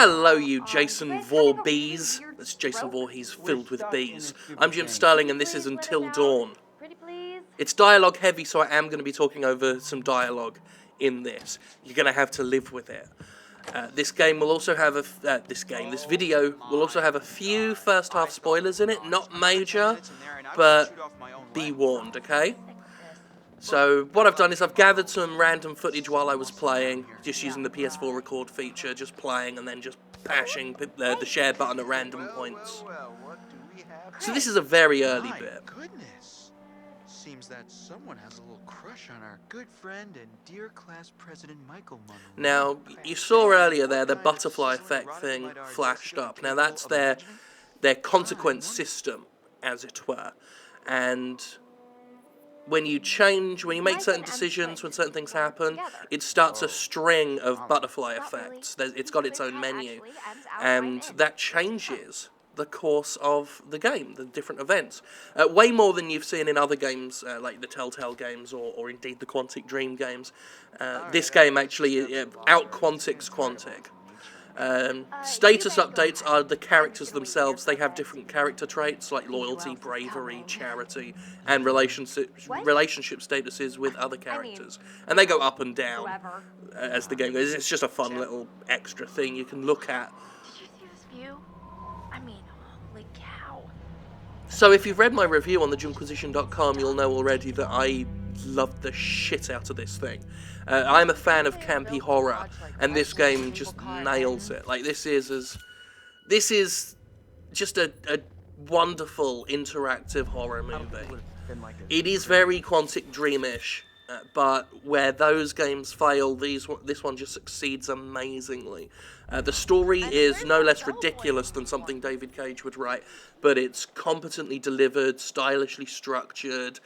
Hello, you Jason Voorhees. That's Jason Voorhees filled with bees. I'm Jim Sterling, and this is Until Dawn. It's dialogue heavy, so I am going to be talking over some dialogue in this. You're going to have to live with it. This game will also have this video will also have a few first half spoilers in it. Not major, but be warned, okay? So what I've done is I've gathered some random footage while I was playing, just using the PS4 record feature, just playing and then just bashing the share button at random points. So this is a very early bit. Goodness. Seems that someone has a little crush on our good friend and dear class president Michael Munro. Now, you saw earlier there the butterfly effect thing flashed up. Now that's their consequence system, as it were. And when you make certain decisions, when certain things happen, it starts a string of butterfly effects. It's got its own menu, and that changes the course of the game, the different events. Way more than you've seen in other games, like the Telltale games, or indeed the Quantic Dream games. This game actually out-Quantic's Quantic. Status updates are the characters themselves. They have different character traits like loyalty, bravery, charity, and relationship statuses with other characters. And they go up and down as the game goes. It's just a fun little extra thing you can look at. Did you see this view? I mean, holy cow. So if you've read my review on thejunquisition.com, you'll know already that I loved the shit out of this thing. I'm a fan of campy horror, and this game just nails it. Like, this is just a wonderful interactive horror movie. It is very Quantic Dreamish, but where those games fail, this one just succeeds amazingly. The story is no less ridiculous than something David Cage would write, but it's competently delivered, stylishly structured.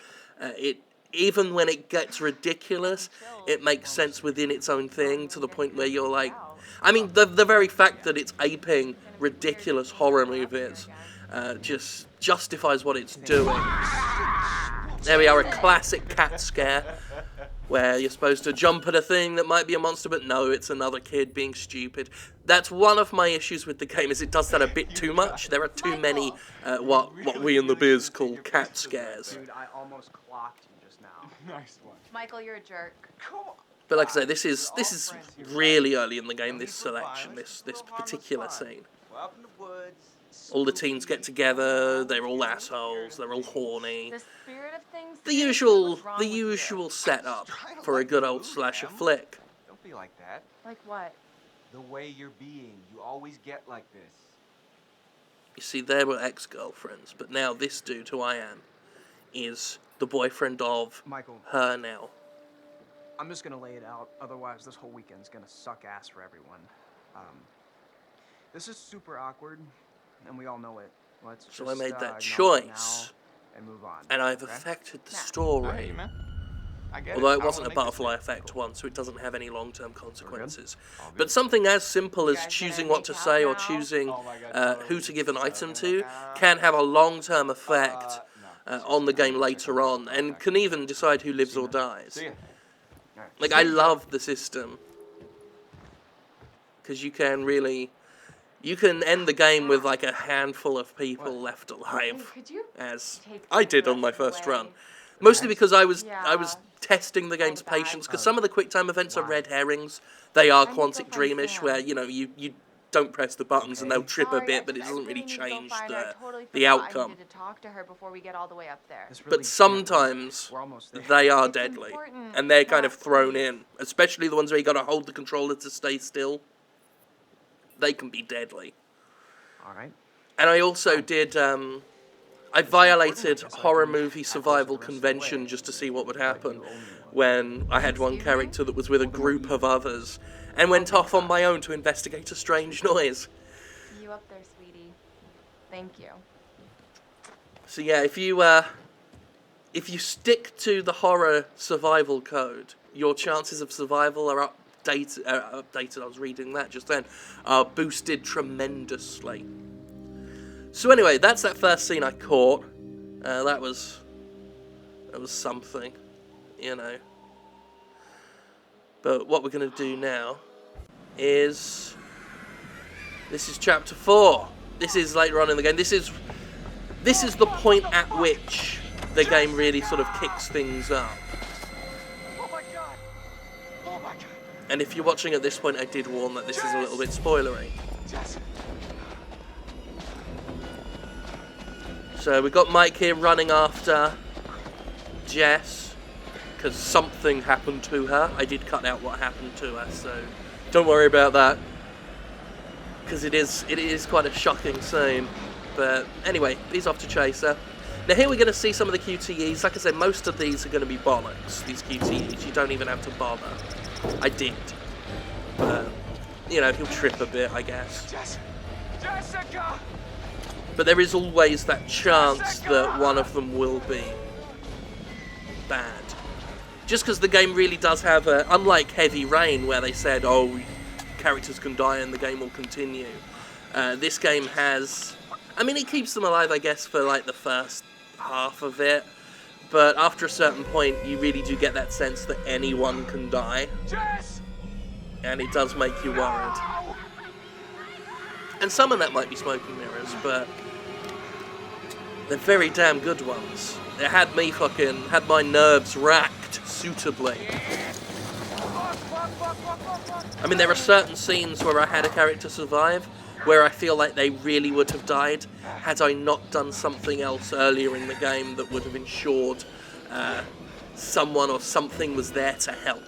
Even when it gets ridiculous, it makes sense within its own thing, to the point where you're like... I mean, the very fact that it's aping ridiculous horror movies just justifies what it's doing. There we are, a classic cat scare, where you're supposed to jump at a thing that might be a monster, but no, it's another kid being stupid. That's one of my issues with the game, is it does that a bit too much. There are too many, what we in the biz call cat scares. Dude, I almost clocked you just now. Nice one. Michael, you're a jerk. But like I say, this is really early in the game, this selection, this particular scene. All the teens get together, they're all assholes, they're all horny. The spirit of things. The usual setup for a good old slasher flick. Don't be like that. Like what? The way you're being, you always get like this. You see, they were ex-girlfriends, but now this dude, who I am, is the boyfriend of Michael, her now. I'm just gonna lay it out, otherwise this whole weekend's gonna suck ass for everyone. This is super awkward, and we all know it. Let's So just, I made that acknowledge choice, now and move on. and I've okay? affected the Hey, story. man. I get Although it. it I wasn't a wanna make butterfly this effect one, so it doesn't have any long-term consequences. All good. But something as simple as guys choosing gonna what to make out say or now? choosing Oh my God, who to give an item gonna to make out? can have a long-term effect No. on the game later on, and can even decide who lives or dies. See ya. Alright. Like, I love the system, because you can end the game with like a handful of people left alive, Could you as take I did the on my rest first away? run. Mostly because I was Yeah. testing the game's Feel bad. patience, because some of the QuickTime events are red herrings. They are I need to go Quantic find Dreamish, Sam. where, you know, you don't press the buttons and they'll trip a Sorry, bit, but it I doesn't really really need to go change find her. I totally the forgot outcome. I needed to talk to her before we get all the way up there. This really But can't sometimes wait. We're almost there. they are It's deadly, important. and they're kind of Matt, thrown please. in, especially the ones where you got to hold the controller to stay still. They can be deadly. Alright. And I also did, I violated horror movie survival convention just to see what would happen when I had one character that was with a group of others and went off on my own to investigate a strange noise. See you up there, sweetie. Thank you. So yeah, if you stick to the horror survival code, your chances of survival are updated, I was reading that just then, are boosted tremendously. So anyway, that's that first scene I caught. That was something, you know. But what we're going to do now is This is chapter 4. This is later on in the game. This is the point at which the game really sort of kicks things up. Oh my god! Oh my god! And if you're watching at this point, I did warn that this is a little bit spoilery. Jess! So we've got Mike here running after Jess, because something happened to her. I did cut out what happened to her, so don't worry about that. Because it is quite a shocking scene. But anyway, he's off to chase her. Now here we're going to see some of the QTEs. Like I said, most of these are going to be bollocks, these QTEs. You don't even have to bother. I did. But, you know, he'll trip a bit, I guess. Jessica! But there is always that chance that one of them will be bad. Just because the game really does have a... Unlike Heavy Rain, where they said, oh, characters can die and the game will continue. This game has... I mean, it keeps them alive, I guess, for like the first half of it. But after a certain point, you really do get that sense that anyone can die. Jess! And it does make you worried. And some of that might be smoke and mirrors, but they're very damn good ones. It had me had my nerves racked suitably. I mean, there are certain scenes where I had a character survive, where I feel like they really would have died had I not done something else earlier in the game that would have ensured someone or something was there to help.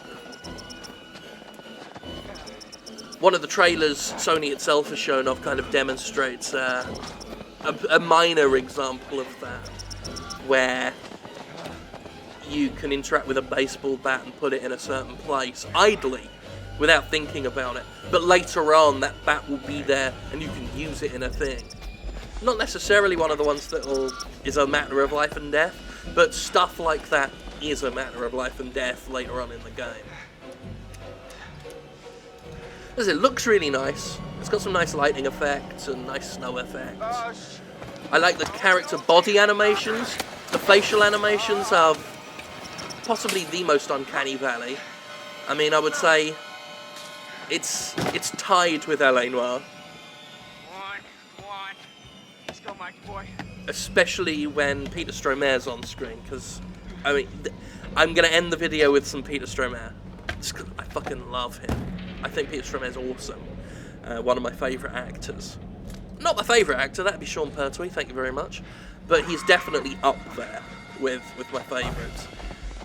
One of the trailers Sony itself has shown off kind of demonstrates a minor example of that, where you can interact with a baseball bat and put it in a certain place idly, without thinking about it. But later on, that bat will be there and you can use it in a thing. Not necessarily one of the ones that is a matter of life and death, but stuff like that is a matter of life and death later on in the game. As it looks really nice. It's got some nice lighting effects and nice snow effects. I like the character body animations. The facial animations are possibly the most uncanny valley. I mean, I would say it's tied with L.A. Noire. Let's go, Mike boy. Especially when Peter Stormare's on screen, because, I mean, I'm going to end the video with some Peter Stormare. Just 'cause I fucking love him. I think Peter Stormare's awesome. One of my favourite actors. Not my favourite actor, that'd be Sean Pertwee, thank you very much. But he's definitely up there with my favourites.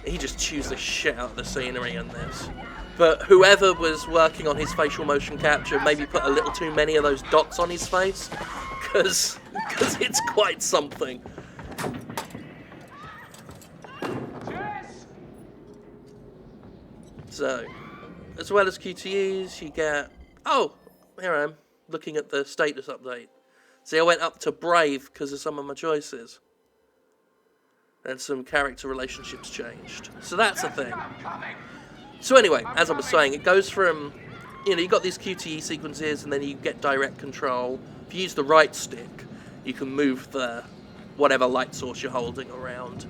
He just chews the shit out of the scenery in this. But whoever was working on his facial motion capture maybe put a little too many of those dots on his face, because it's quite something. So, as well as QTEs, you get... Oh, here I am, looking at the status update. See, I went up to Brave because of some of my choices. And some character relationships changed. So that's a thing. So anyway, as I was saying, it goes from... You know, you got these QTE sequences and then you get direct control. If you use the right stick, you can move the whatever light source you're holding around.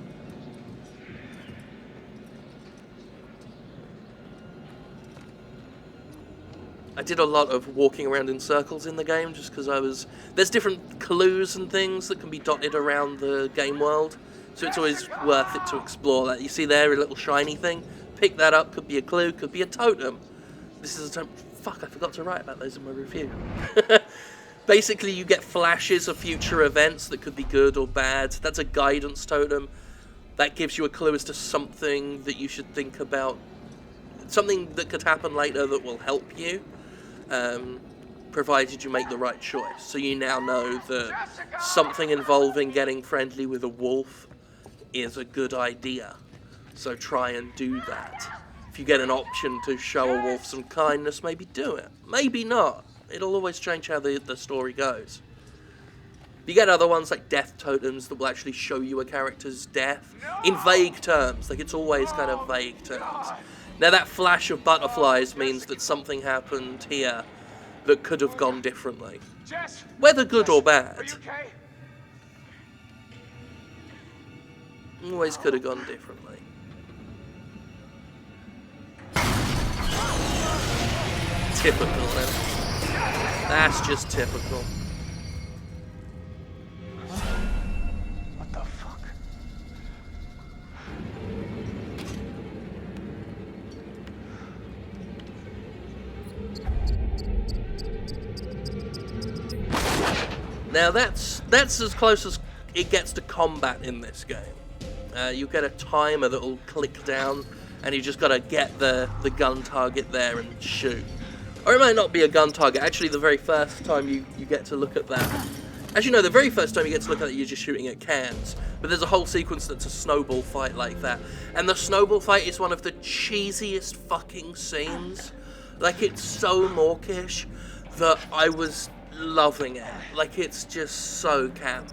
I did a lot of walking around in circles in the game just because there's different clues and things that can be dotted around the game world, so it's always worth it to explore that. You see there a little shiny thing? Pick that up, could be a clue, could be a totem. This is a totem. Fuck, I forgot to write about those in my review. Basically, you get flashes of future events that could be good or bad. That's a guidance totem. That gives you a clue as to something that you should think about. Something that could happen later that will help you. Provided you make the right choice. So you now know that something involving getting friendly with a wolf is a good idea. So try and do that. If you get an option to show a wolf some kindness, maybe do it. Maybe not. It'll always change how the story goes. You get other ones like death totems that will actually show you a character's death in vague terms. Like, it's always kind of vague terms. Now that flash of butterflies means that something happened here that could have gone differently. Jess! Whether good or bad. Are you okay? Always could have gone differently. Typical, then. That's just typical. What the fuck? Now that's as close as it gets to combat in this game. You get a timer that will click down, and you just gotta get the gun target there and shoot. Or it might not be a gun target. Actually, the very first time you get to look at that. As you know, the very first time you get to look at it, you're just shooting at cans. But there's a whole sequence that's a snowball fight like that. And the snowball fight is one of the cheesiest fucking scenes. Like, it's so mawkish that I was loving it. Like, it's just so camp.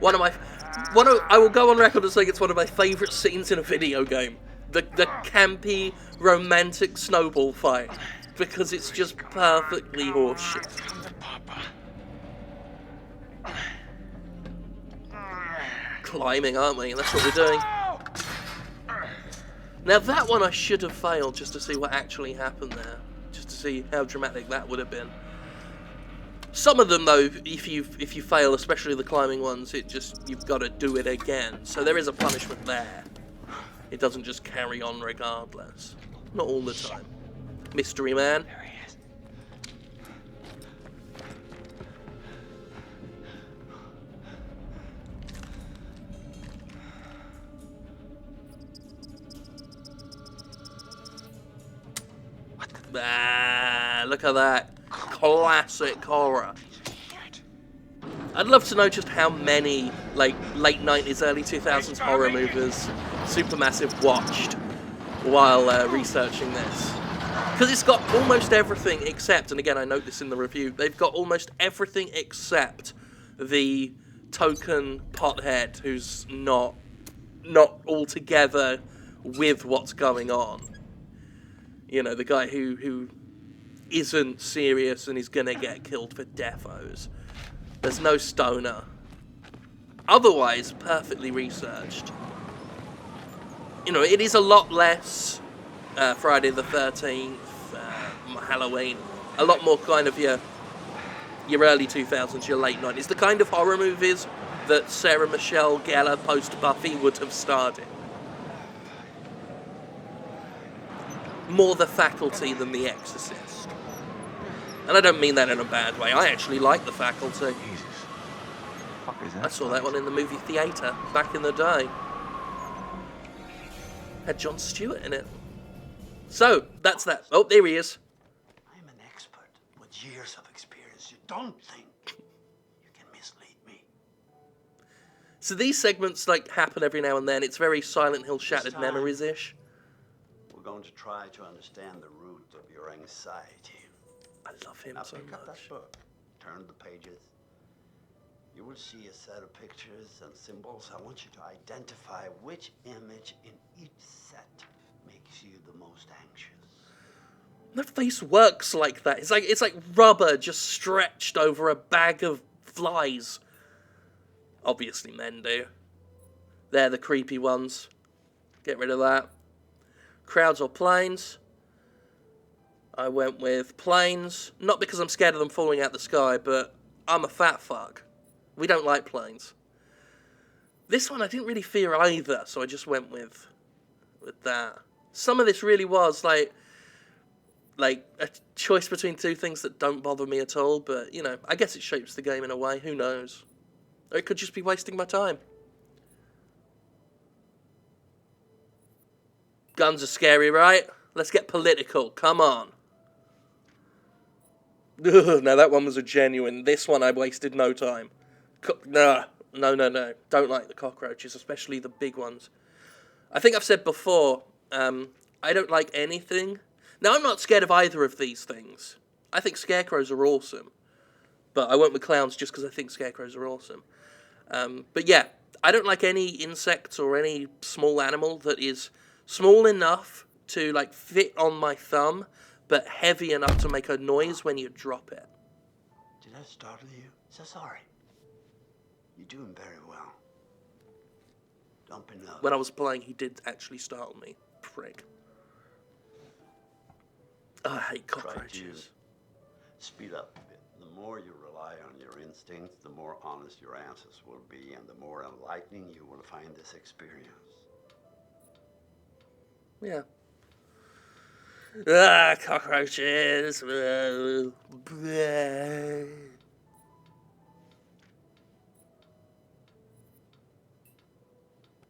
I will go on record as saying it's one of my favourite scenes in a video game. The campy, romantic snowball fight. Because it's just perfectly horseshit. Climbing, aren't we? That's what we're doing. Now that one I should have failed just to see what actually happened there. Just to see how dramatic that would have been. Some of them though, if you fail, especially the climbing ones, you've got to do it again. So there is a punishment there. It doesn't just carry on regardless. Not all the time. Mystery Man. There he is. Ah, look at that. Classic horror. I'd love to know just how many, like, late 90s, early 2000s horror movies Supermassive watched while researching this. Because it's got almost everything except, and again I note this in the review, they've got almost everything except the token pothead who's not altogether with what's going on. You know, the guy who isn't serious and is gonna get killed for defos. There's no stoner. Otherwise, perfectly researched. You know, it is a lot less Friday the 13th, Halloween. A lot more kind of your early 2000s, your late 90s. The kind of horror movies that Sarah Michelle Gellar post-Buffy would have starred in. More The Faculty than The Exorcist. And I don't mean that in a bad way. I actually like The Faculty. Jesus. Fuck is that? I saw that one in the movie theatre back in the day. Had Jon Stewart in it. So, that's that. Oh, there he is. I'm an expert with years of experience. You don't think you can mislead me. So these segments like happen every now and then. It's very Silent Hill Shattered Memories-ish. We're going to try to understand the root of your anxiety. I love him Now so pick up that much. book. Turn the pages. You will see a set of pictures and symbols. I want you to identify which image in each set makes you the most anxious. No face works like that. It's like rubber just stretched over a bag of flies. Obviously men do. They're the creepy ones. Get rid of that. Crowds or planes? I went with planes. Not because I'm scared of them falling out the sky, but I'm a fat fuck. We don't like planes. This one I didn't really fear either, so I just went with that. Some of this really was like a choice between two things that don't bother me at all, but, you know, I guess it shapes the game in a way. Who knows? Or it could just be wasting my time. Guns are scary, right? Let's get political. Come on. Ugh, now that one was a genuine. This one I wasted no time. No. Don't like the cockroaches, especially the big ones. I think I've said before, I don't like anything. Now, I'm not scared of either of these things. I think scarecrows are awesome. But I went with clowns just because I think scarecrows are awesome. But yeah, I don't like any insect or any small animal that is small enough to like fit on my thumb, but heavy enough to make a noise when you drop it. Did that startle you? So sorry. You're doing very well. Don't be nervous. When I was playing, he did actually startle me. Prick. Oh, I hate Try to cockroaches. speed up a bit. The more you rely on your instincts, the more honest your answers will be, and the more enlightening you will find this experience. Yeah. Ah, cockroaches.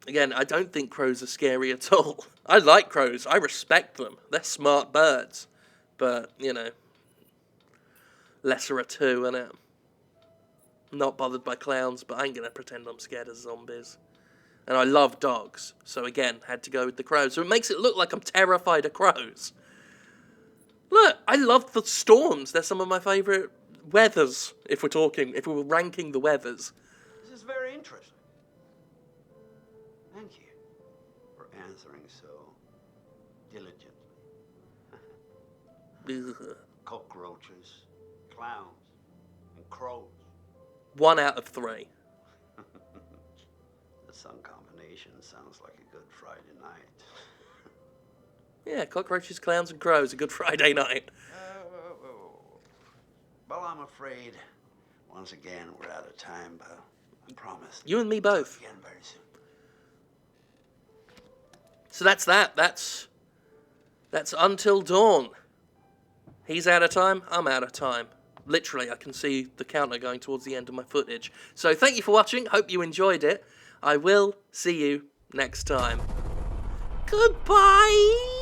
Again, I don't think crows are scary at all. I like crows. I respect them. They're smart birds. But, you know, lesser of two, innit? Not bothered by clowns, but I ain't gonna pretend I'm scared of zombies. And I love dogs, so again, had to go with the crows. So it makes it look like I'm terrified of crows. Look, I love the storms. They're some of my favourite weathers, if we were ranking the weathers. This is very interesting. Thank you for answering so diligently. Cockroaches, clowns, and crows. 1 out of 3. The sun combination sounds like a good Friday night. Yeah, cockroaches, clowns, and crows. A good Friday night. Well, I'm afraid, once again, we're out of time, but I promise. You and me we'll both. talk again very soon. So that's that. That's Until Dawn. He's out of time. I'm out of time. Literally, I can see the counter going towards the end of my footage. So thank you for watching. Hope you enjoyed it. I will see you next time. Goodbye.